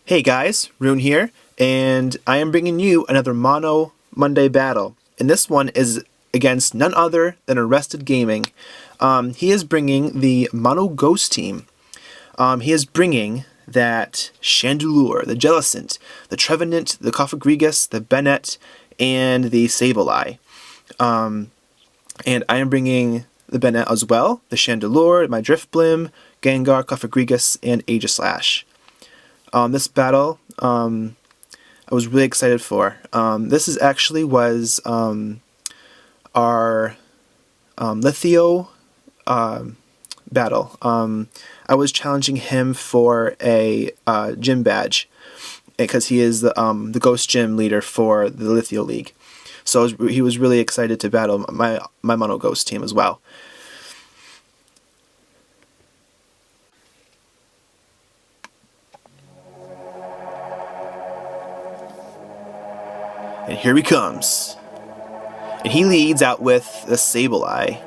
Hey guys, Rune here, and I am bringing you another Mono Monday battle. And this one is against none other than Arrested Gaming. He is bringing the Mono Ghost team. He is bringing that Chandelure, the Jellicent, the Trevenant, the Cofagrigus, the Bennett, and the Sableye. And I am bringing the Bennett as well, the Chandelure, my Driftblim, Gengar, Cofagrigus, and Aegislash. This battle, I was really excited for. This is actually was our Lithio battle. I was challenging him for a gym badge because he is the Ghost Gym leader for the Lithio League. So he was really excited to battle my Mono Ghost team as well. And here he comes. And he leads out with the Sableye.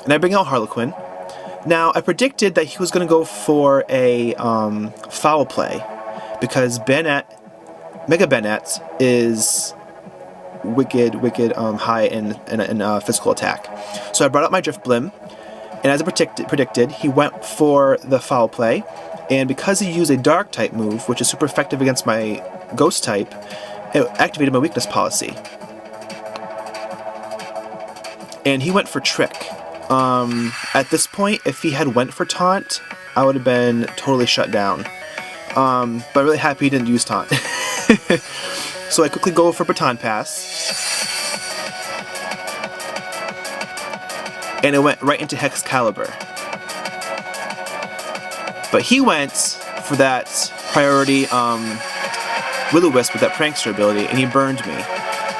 And I bring out Harlequin. Now, I predicted that he was going to go for a foul play, because Mega Bennett is wicked high in physical attack. So I brought out my Driftblim, and as I predicted, he went for the foul play. And because he used a Dark type move, which is super effective against my Ghost type, it activated my weakness policy. And he went for Trick. At this point, if he had went for Taunt, I would have been totally shut down. But I'm really happy he didn't use Taunt. So I quickly go for Baton Pass. And it went right into Hexcalibur. But he went for that priority Will-O-Wisp with that Prankster ability, and he burned me.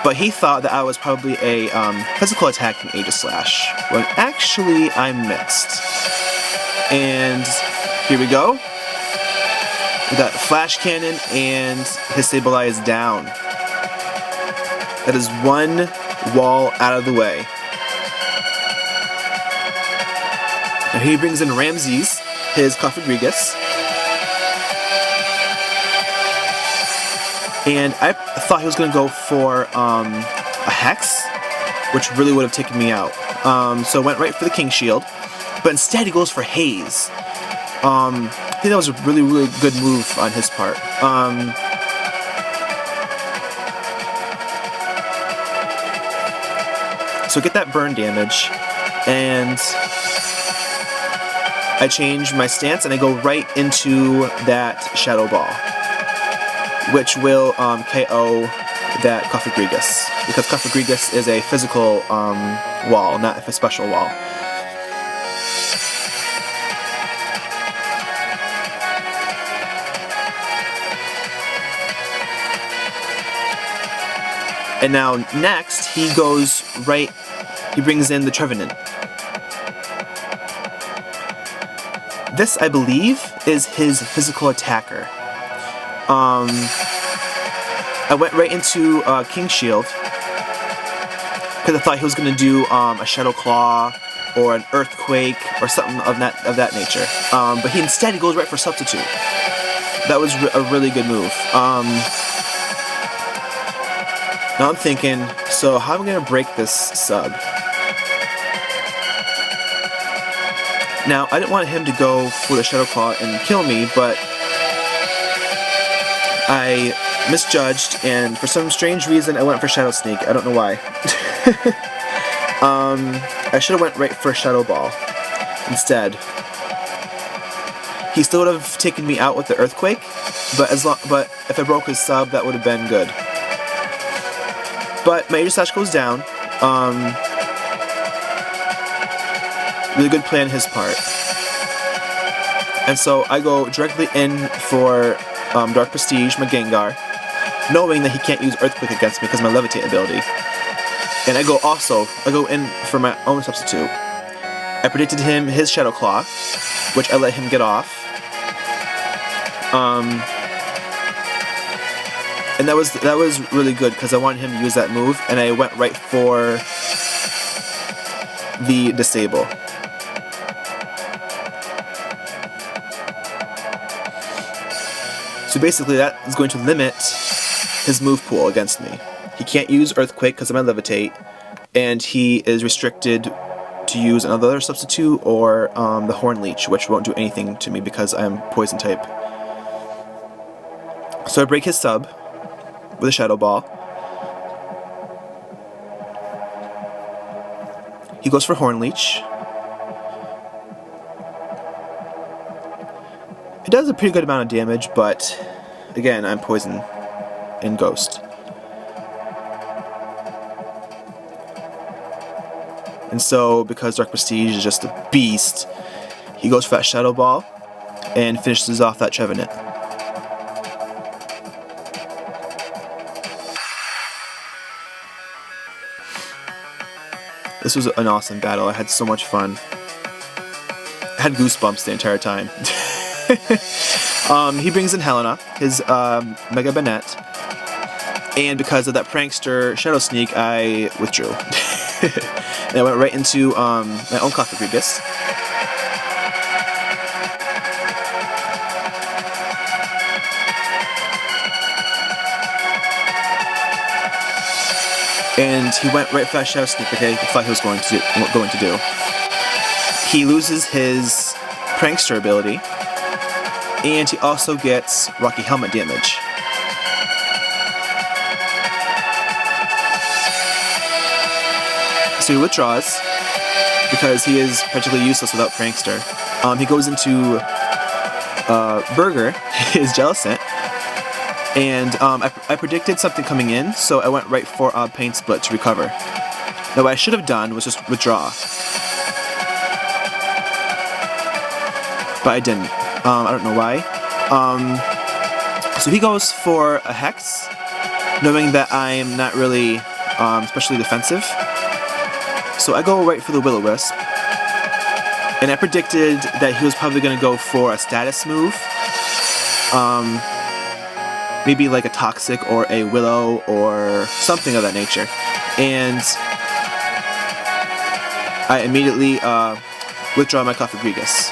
But he thought that I was probably a physical attacking Aegislash, when actually I missed. And here we go. We got Flash Cannon, and his Sableye is down. That is one wall out of the way. Now he brings in Ramses, his Cofagrigus. And I thought he was going to go for a Hex, which really would have taken me out. So I went right for the King Shield, but instead he goes for Haze. I think that was a really good move on his part. So get that burn damage, and I change my stance and I go right into that Shadow Ball, which will KO that Cofagrigus, because Cofagrigus is a physical wall, not a special wall. And now next he goes right, he brings in the Trevenant. This, I believe, is his physical attacker. I went right into King Shield because I thought he was going to do a Shadow Claw or an Earthquake or something of that nature. But instead he goes right for Substitute. That was a really good move. Now I'm thinking, so how am I going to break this sub? Now, I didn't want him to go for the Shadow Claw and kill me, but I misjudged, and for some strange reason I went for Shadow Sneak. I don't know why. I should have went right for Shadow Ball instead. He still would have taken me out with the Earthquake, but if I broke his sub, that would have been good. But my Aegislash goes down. Really good play on his part. And so I go directly in for Dark Prestige, my Gengar, knowing that he can't use Earthquake against me because of my Levitate ability. And I go in for my own substitute. I predicted him his Shadow Claw, which I let him get off. And that was really good because I wanted him to use that move, and I went right for the Disable. So basically that is going to limit his move pool against me. He can't use Earthquake because of my Levitate, and he is restricted to use another substitute or the Horn Leech, which won't do anything to me because I am poison type. So I break his sub with a Shadow Ball. He goes for Horn Leech. It does a pretty good amount of damage, but again, I'm poison and ghost. And so, because Dark Prestige is just a beast, he goes for that Shadow Ball and finishes off that Trevenant. This was an awesome battle. I had so much fun. I had goosebumps the entire time. He brings in Helena, his Mega Banette, and because of that prankster Shadow Sneak, I withdrew. And I went right into my own Cofagrigus. And he went right for that Shadow Sneak, like I thought he was going to do. He loses his prankster ability, and he also gets Rocky Helmet damage. So he withdraws, because he is practically useless without Prankster. He goes into Burger, his Jellicent, and I predicted something coming in, so I went right for Pain Split to recover. Now what I should have done was just withdraw. But I didn't. I don't know why. So he goes for a Hex, knowing that I am not really especially defensive. So I go right for the Will-O-Wisp, and I predicted that he was probably going to go for a status move, maybe like a Toxic or a Willow or something of that nature, and I immediately withdraw my Cofagrigus.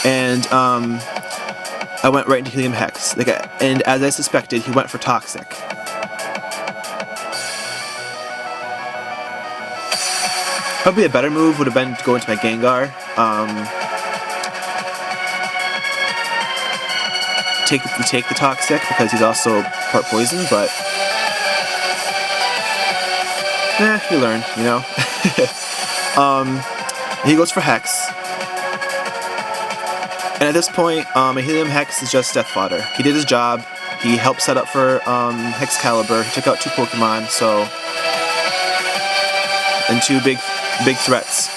And I went right into Helium Hex, and as I suspected, he went for Toxic. Probably a better move would have been to go into my Gengar. Take the Toxic because he's also part poison, but you learn, you know. He goes for Hex, and at this point, a Helium Hex is just death fodder. He did his job. He helped set up for Hexcalibur. He took out 2 Pokemon, so and 2 big threats.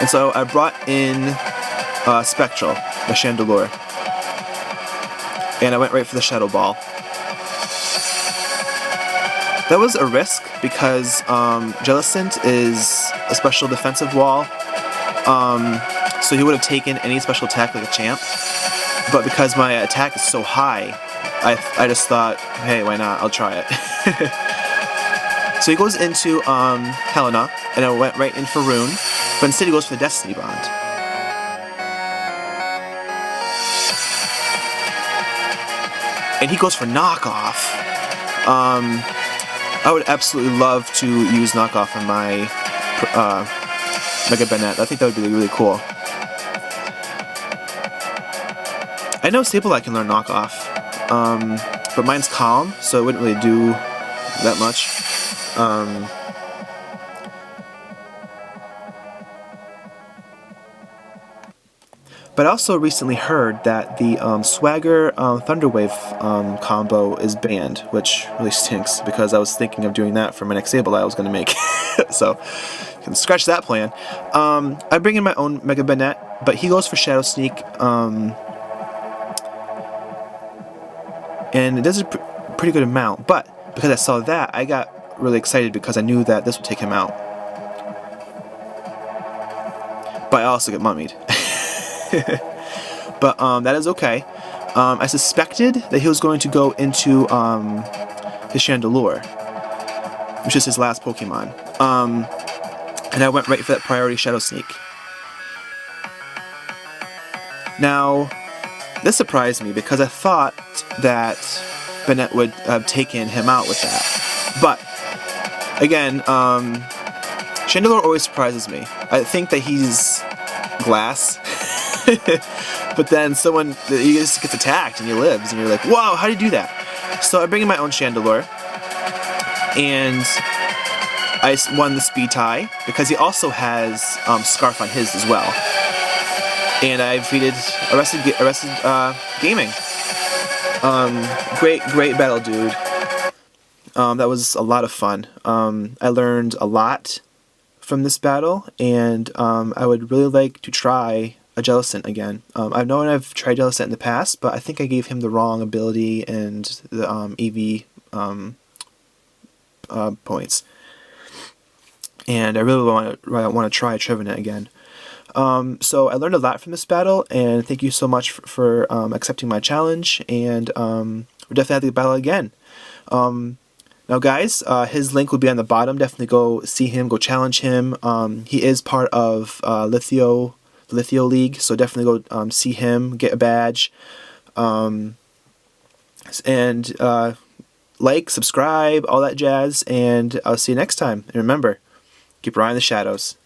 And so I brought in Spectral, the Chandelure, and I went right for the Shadow Ball. That was a risk because Jellicent is a special defensive wall, so he would have taken any special attack like a champ, but because my attack is so high, I just thought, hey, why not? I'll try it. So he goes into Helena, and I went right in for Rune, but instead he goes for the Destiny Bond. And he goes for Knockoff. I would absolutely love to use Knockoff on my Mega Banette. I think that would be really cool. I know Sableye can learn Knockoff, but mine's Calm, so it wouldn't really do that much. But I also recently heard that the Swagger Thunderwave combo is banned, which really stinks because I was thinking of doing that for my next Sableye I was going to make. So, you can scratch that plan. I bring in my own Mega Banette, but he goes for Shadow Sneak, and it does a pretty good amount, but because I saw that, I got really excited because I knew that this would take him out. But I also get mummied. But that is okay. I suspected that he was going to go into his Chandelure, which is his last Pokemon. and I went right for that priority shadow sneak. Now, this surprised me because I thought that Bennett would have taken him out with that. But, again, Chandelure always surprises me. I think that he's glass. But then he just gets attacked and he lives, and you're like, wow, how do you do that? So I bring in my own Chandelure, and I won the speed tie because he also has Scarf on his as well. And I defeated Arrested Gaming. Great battle, dude. That was a lot of fun. I learned a lot from this battle, and I would really like to try a Jellicent again. I know I've tried Jellicent in the past, but I think I gave him the wrong ability and the EV points. And I really want to try Trevenant again. So I learned a lot from this battle, and thank you so much for accepting my challenge, and we'll definitely have to battle again. Now guys, his link will be on the bottom. Definitely go see him, go challenge him. He is part of Lithio League, so definitely go see him, get a badge, and like, subscribe, all that jazz, and I'll see you next time. And remember, keep your eye on the shadows.